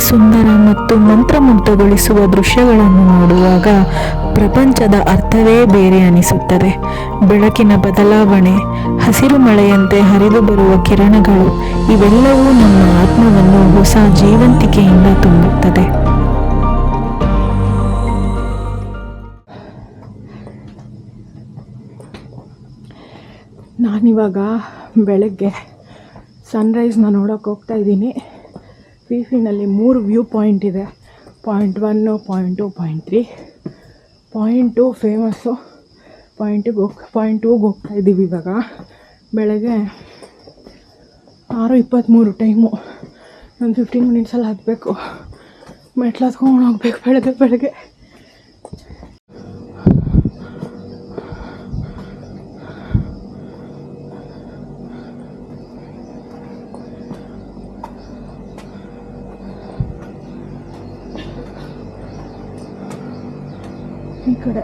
ಸುಂದರ ಮತ್ತು ಮಂತ್ರಮುಗ್ಧಗೊಳಿಸುವ ದೃಶ್ಯಗಳನ್ನು ನೋಡುವಾಗ ಪ್ರಪಂಚದ ಅರ್ಥವೇ ಬೇರೆ ಅನಿಸುತ್ತದೆ. ಬೆಳಕಿನ ಬದಲಾವಣೆ, ಹಸಿರು ಮಳೆಯಂತೆ ಹರಿದು ಬರುವ ಕಿರಣಗಳು, ಇವೆಲ್ಲವೂ ನಮ್ಮ ಆತ್ಮವನ್ನು ಹೊಸ ಜೀವಂತಿಕೆಯಿಂದ ತುಂಬುತ್ತದೆ. ನಾನಿವಾಗ ಬೆಳಗ್ಗೆ ಸನ್ರೈಸ್ನ ನೋಡೋಕೆ ಹೋಗ್ತಾ ಇದ್ದೀನಿ. ಫಿನಲ್ಲಿ 3 ವ್ಯೂ ಪಾಯಿಂಟ್ ಇದೆ. Point 1, point 2, point 3. Point 2 famous. Point 2ಗೆ ಹೋಗ್ತಾ ಇದ್ದೀವಿ ಇವಾಗ. ಬೆಳಗ್ಗೆ 6:23 ಟೈಮು. ಒಂದು 15 ಮಿನಿಟ್ಸಲ್ಲಿ ಹತ್ತಬೇಕು. ಮೆಟ್ಲು ಹತ್ಕೊಂಡು ಹೋಗ್ಬೇಕು ಬೆಳಗ್ಗೆ. ಈ ಕಡೆ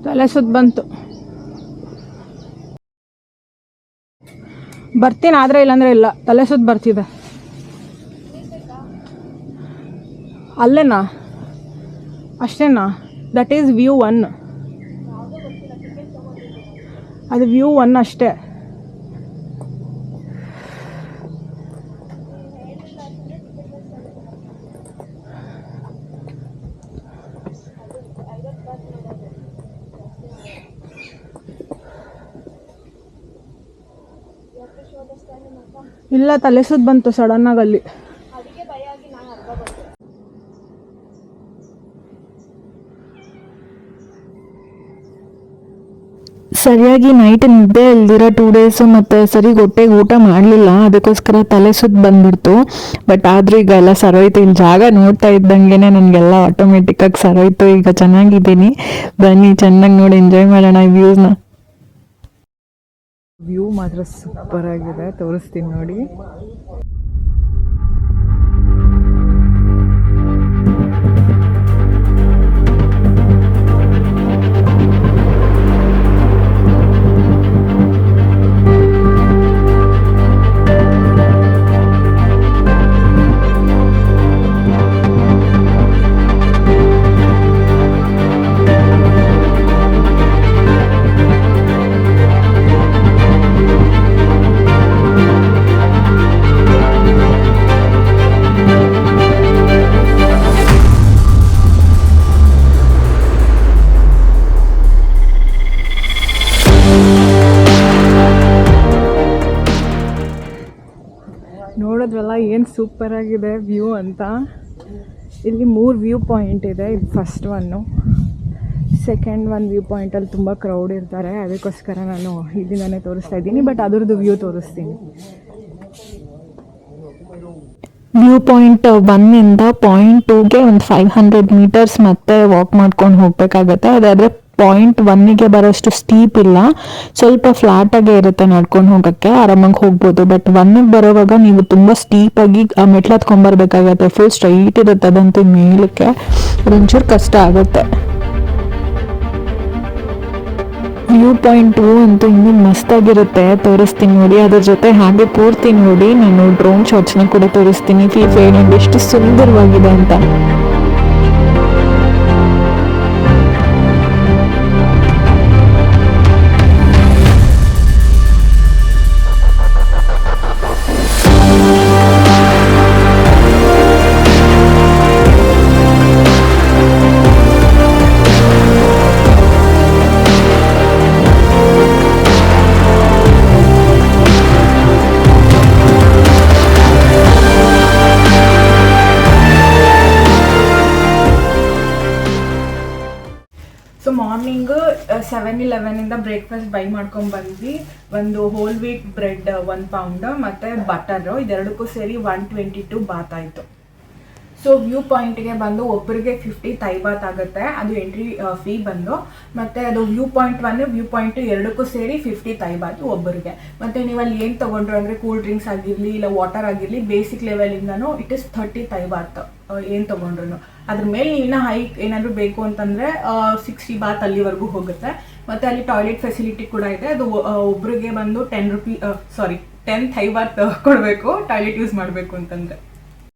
ತಲೆ ಸುತ್ತ ಬಂತು. ಬರ್ತೀನಿ, ಆದರೆ ಇಲ್ಲಾಂದರೆ ಇಲ್ಲ. ತಲೆ ಸುತ್ತ ಬರ್ತಿದೆ. ಅಲ್ಲೇನಾ? ಅಷ್ಟೇನಾ? That is view 1. ಅದು ವ್ಯೂ 1 ಅಷ್ಟೇ. ಇಲ್ಲ, ತಲೆ ಸುತ್ತ ಬಂತು ಸಡನ್ನಾಗಿ ಅಲ್ಲಿ. ಸರಿಯಾಗಿ ನೈಟ್ ನಿದ್ದೆ ಇಲ್ದಿರೋ 2 ಡೇಸು ಮತ್ತು ಸರಿಗೆ ಹೊಟ್ಟೆಗೆ ಊಟ ಮಾಡಲಿಲ್ಲ. ಅದಕ್ಕೋಸ್ಕರ ತಲೆ ಸುತ್ತ ಬಂದ್ಬಿಡ್ತು. ಬಟ್ ಆದರೂ ಈಗ ಎಲ್ಲ ಸರೋಯ್ತು. ಇಲ್ಲಿ ಜಾಗ ನೋಡ್ತಾ ಇದ್ದಂಗೆ ನನಗೆಲ್ಲ ಆಟೋಮೆಟಿಕ್ಕಾಗಿ ಸರೋಯ್ತು. ಈಗ ಚೆನ್ನಾಗಿದ್ದೀನಿ. ಬನ್ನಿ, ಚೆನ್ನಾಗಿ ನೋಡಿ ಎಂಜಾಯ್ ಮಾಡೋಣ ಈ ವ್ಯೂಸ್ನ. ವ್ಯೂ ಮಾತ್ರ ಸೂಪರ್ ಆಗಿದೆ, ತೋರಿಸ್ತೀನಿ ನೋಡಿ. ನೋಡಿದ್ರಲ್ಲ ಏನು ಸೂಪರ್ ಆಗಿದೆ ವ್ಯೂ ಅಂತ. ಇಲ್ಲಿ 3 ವ್ಯೂ ಪಾಯಿಂಟ್ ಇದೆ. ಇದು ಫಸ್ಟ್ ಒನ್ನು. ಸೆಕೆಂಡ್ ವ್ಯೂ ಪಾಯಿಂಟಲ್ಲಿ ತುಂಬ ಕ್ರೌಡ್ ಇರ್ತಾರೆ. ಅದಕ್ಕೋಸ್ಕರ ನಾನು ಇಲ್ಲಿಂದನೇ ತೋರಿಸ್ತಾ ಇದ್ದೀನಿ. ಬಟ್ ಅದರದ್ದು ವ್ಯೂ ತೋರಿಸ್ತೀನಿ. ವ್ಯೂ ಪಾಯಿಂಟ್ 1ಇಂದ ಪಾಯಿಂಟ್ 2ಗೆ ಒಂದು 500 ಮೀಟರ್ಸ್ ಮತ್ತೆ ವಾಕ್ ಮಾಡ್ಕೊಂಡು ಹೋಗಬೇಕಾಗತ್ತೆ. ಅದಾದರೆ ಪಾಯಿಂಟ್ 1ಗೆ ಬರೋಷ್ಟು ಸ್ಟೀಪ್ ಇಲ್ಲ, ಸ್ವಲ್ಪ ಫ್ಲಾಟಾಗೇ ಇರುತ್ತೆ. ನಡ್ಕೊಂಡು ಹೋಗೋಕ್ಕೆ ಆರಾಮಾಗಿ ಹೋಗ್ಬೋದು. ಬಟ್ 1ಗೆ ಬರೋವಾಗ ನೀವು ತುಂಬ ಸ್ಟೀಪಾಗಿ ಮೆಟ್ಲು ಹತ್ಕೊಂಡ್ಬರ್ಬೇಕಾಗತ್ತೆ. ಫುಲ್ ಸ್ಟ್ರೈಟ್ ಇರುತ್ತೆ, ಅದಂತೂ ಮೇಲಕ್ಕೆ ಅದೊಂಚೂರು ಕಷ್ಟ ಆಗುತ್ತೆ. ವ್ಯೂ ಪಾಯಿಂಟ್ 2 ಅಂತೂ ಇನ್ನೂ ಮಸ್ತಾಗಿರುತ್ತೆ, ತೋರಿಸ್ತೀನಿ ನೋಡಿ. ಅದ್ರ ಜೊತೆ ಹಾಗೆ ಪೂರ್ತಿ ನೋಡಿ ನಾನು ಡ್ರೋನ್ ಶಾಟ್ಸ್ನ ಕೂಡ ತೋರಿಸ್ತೀನಿ. ಫೀಫ್ ಎಷ್ಟು ಸುಂದರವಾಗಿದೆ ಅಂತ. So morning 7-Eleven breakfast by ಮಾಡ್ಕೊಂಡು ಬಂದ್ವಿ. ಒಂದು ಹೋಲ್ ವೀಟ್ ಬ್ರೆಡ್ 1 ಪೌಂಡ್ ಮತ್ತು ಬಟರು, ಇದೆರಡಕ್ಕೂ ಸೇರಿ 122 ಬಾತ್ ಆಯಿತು. ಸೊ ಸೊ ವ್ಯೂ ಪಾಯಿಂಟ್ಗೆ ಬಂದು ಒಬ್ಬರಿಗೆ 50 ಥೈ ಬಾತ್ ಆಗುತ್ತೆ, ಅದು ಎಂಟ್ರಿ ಫೀ ಬಂದು. ಮತ್ತು ಅದು ವ್ಯೂ ಪಾಯಿಂಟ್ 1 ವ್ಯೂ ಪಾಯಿಂಟ್ 2ಕ್ಕೂ ಸೇರಿ 50 ಥೈ ಬಾತ್ ಒಬ್ಬರಿಗೆ. ಮತ್ತು ನೀವು ಅಲ್ಲಿ ಏನು ತೊಗೊಂಡ್ರು ಅಂದರೆ ಕೂಲ್ ಡ್ರಿಂಕ್ಸ್ ಆಗಿರಲಿ ಇಲ್ಲ ವಾಟರ್ ಆಗಿರಲಿ, ಬೇಸಿಕ್ ಲೆವೆಲಿಂದನೂ ಇಟ್ ಇಸ್ 30 ಥೈ ಬಾತ್ ಏನು ತೊಗೊಂಡ್ರು. ಅದ್ರ ಮೇಲೆ ನೀವು ಇನ್ನೂ ಹೈಕ್ ಏನಾದರೂ ಬೇಕು ಅಂತಂದರೆ 60 ಬಾತ್ ಅಲ್ಲಿವರೆಗೂ ಹೋಗುತ್ತೆ. ಮತ್ತು ಅಲ್ಲಿ ಟಾಯ್ಲೆಟ್ ಫೆಸಿಲಿಟಿ ಕೂಡ ಇದೆ. ಅದು ಒಬ್ರಿಗೆ ಬಂದು 10 ಥೈ ಬಾತ್ ಕೊಡಬೇಕು ಟಾಯ್ಲೆಟ್ ಯೂಸ್ ಮಾಡಬೇಕು ಅಂತಂದರೆ.